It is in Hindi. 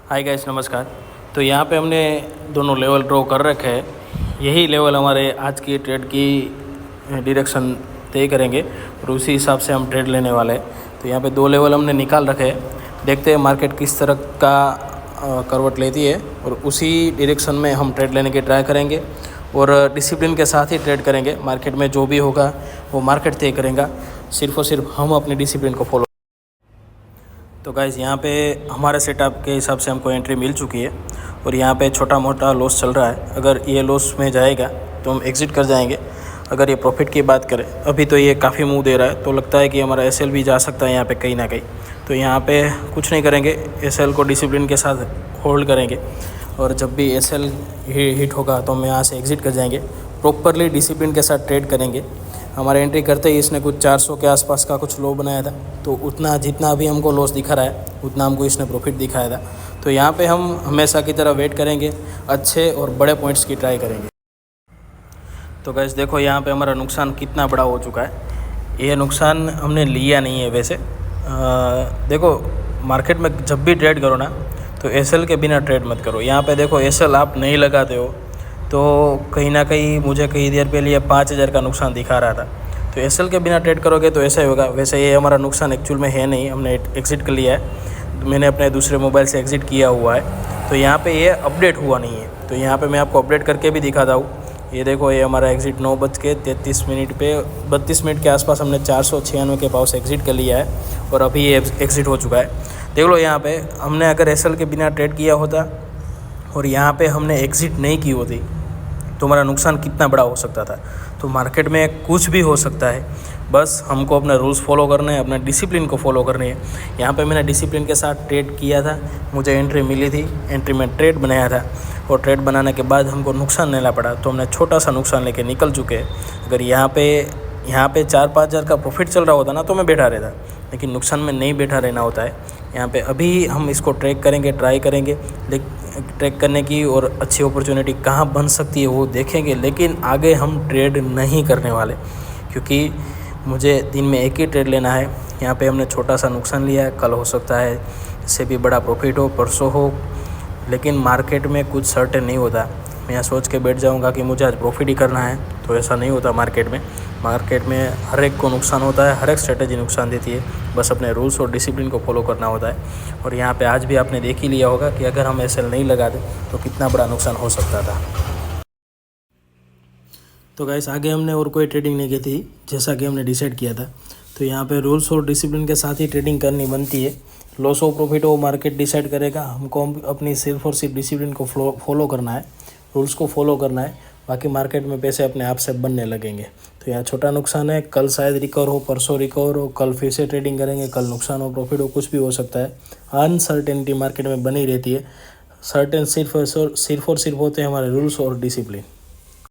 हाय गाइस, नमस्कार। तो यहाँ पे हमने दोनों लेवल ड्रॉ कर रखे हैं। यही लेवल हमारे आज की ट्रेड की डायरेक्शन तय करेंगे और उसी हिसाब से हम ट्रेड लेने वाले हैं। तो यहाँ पे 2 लेवल हमने निकाल रखे हैं। देखते हैं मार्केट किस तरह का करवट लेती है और उसी डायरेक्शन में हम ट्रेड लेने की ट्राई करेंगे और डिसिप्लिन के साथ ही ट्रेड करेंगे। मार्केट में जो भी होगा वो मार्केट तय करेगा, सिर्फ और सिर्फ हम अपने डिसिप्लिन को फॉलो। तो गाइज़, यहाँ पे हमारे सेटअप के हिसाब से हमको एंट्री मिल चुकी है और यहाँ पे छोटा मोटा लॉस चल रहा है। अगर ये लॉस में जाएगा तो हम एग्ज़िट कर जाएंगे। अगर ये प्रॉफिट की बात करें, अभी तो ये काफ़ी मुंह दे रहा है, तो लगता है कि हमारा एसएल भी जा सकता है यहाँ पे कहीं ना कहीं। तो यहाँ पे कुछ नहीं करेंगे, एसएल को डिसिप्लिन के साथ होल्ड करेंगे और जब भी एसएल हिट होगा तो हम यहाँ से एग्ज़िट कर जाएंगे। प्रॉपरली डिसिप्लिन के साथ ट्रेड करेंगे। हमारे एंट्री करते ही इसने कुछ 400 के आसपास का कुछ लो बनाया था, तो उतना जितना अभी हमको लॉस दिखा रहा है उतना हमको इसने प्रॉफिट दिखाया था। तो यहाँ पे हम हमेशा की तरह वेट करेंगे, अच्छे और बड़े पॉइंट्स की ट्राई करेंगे। तो गाइस देखो, यहाँ पे हमारा नुकसान कितना बड़ा हो चुका है। ये नुकसान हमने लिया नहीं है वैसे। देखो, मार्केट में जब भी ट्रेड करो ना तो एसएल के बिना ट्रेड मत करो। यहाँ पे देखो, एसएल आप नहीं लगाते हो तो कहीं ना कहीं मुझे कई देर पहले ये 5000 का नुकसान दिखा रहा था। तो एसएल के बिना ट्रेड करोगे तो ऐसा ही होगा। वैसे ये हमारा नुकसान एक्चुअल में है नहीं, हमने एग्ज़िट कर लिया है। मैंने अपने दूसरे मोबाइल से एग्ज़िट किया हुआ है, तो यहाँ पे ये अपडेट हुआ नहीं है। तो यहाँ पे मैं आपको अपडेट करके भी दिखाता हूँ। ये देखो, ये हमारा एग्ज़िट 9:33 पे 32 मिनट के आसपास हमने 496 के पास एग्ज़िट कर लिया है और अभी ये एग्ज़िट हो चुका है। देख लो, यहाँ पे हमने अगर एसएल के बिना ट्रेड किया होता और यहाँ पे हमने एग्ज़िट नहीं की होती तो हमारा नुकसान कितना बड़ा हो सकता था। तो मार्केट में कुछ भी हो सकता है, बस हमको अपना रूल्स फॉलो करना है, अपना डिसिप्लिन को फॉलो करनी है। यहाँ पे मैंने डिसिप्लिन के साथ ट्रेड किया था, मुझे एंट्री मिली थी, एंट्री में ट्रेड बनाया था और ट्रेड बनाने के बाद हमको नुकसान लेना पड़ा, तो हमने छोटा सा नुकसान लेके निकल चुके हैं। अगर यहाँ पे 4-5 हज़ार का प्रॉफिट चल रहा होता ना तो मैं बैठा रहता, लेकिन नुकसान में नहीं बैठा रहना होता है। यहाँ पे अभी हम इसको ट्रैक करेंगे, ट्राई करेंगे ट्रैक करने की, और अच्छी अपॉर्चुनिटी कहाँ बन सकती है वो देखेंगे। लेकिन आगे हम ट्रेड नहीं करने वाले, क्योंकि मुझे दिन में एक ही ट्रेड लेना है। यहाँ पे हमने छोटा सा नुकसान लिया है, कल हो सकता है इससे भी बड़ा प्रॉफिट हो, परसों हो, लेकिन मार्केट में कुछ सर्टेन नहीं होता। मैं यहाँ सोच के बैठ जाऊँगा कि मुझे आज प्रॉफिट ही करना है, तो ऐसा नहीं होता। मार्केट में हर एक को नुकसान होता है, हर एक स्ट्रेटेजी नुकसान देती है। बस अपने रूल्स और डिसिप्लिन को फॉलो करना होता है। और यहाँ पे आज भी आपने देख ही लिया होगा कि अगर हम एसएल नहीं लगाते तो कितना बड़ा नुकसान हो सकता था। तो गाइस, आगे हमने और कोई ट्रेडिंग नहीं की थी, जैसा कि हमने डिसाइड किया था। तो यहाँ पे रूल्स और डिसिप्लिन के साथ ही ट्रेडिंग करनी बनती है। लॉस हो प्रॉफिट हो मार्केट डिसाइड करेगा, हमको अपनी सिर्फ और सिर्फ डिसिप्लिन को फॉलो करना है, रूल्स को फॉलो करना है। बाकी मार्केट में पैसे अपने आप से बनने लगेंगे। तो यहाँ छोटा नुकसान है, कल शायद रिकवर हो, परसों रिकवर हो, कल फिर से ट्रेडिंग करेंगे, कल नुकसान हो, प्रॉफिट हो, कुछ भी हो सकता है। अनसर्टेनिटी मार्केट में बनी रहती है। सर्टेन सिर्फ और सिर्फ होते हैं हमारे रूल्स और डिसिप्लिन।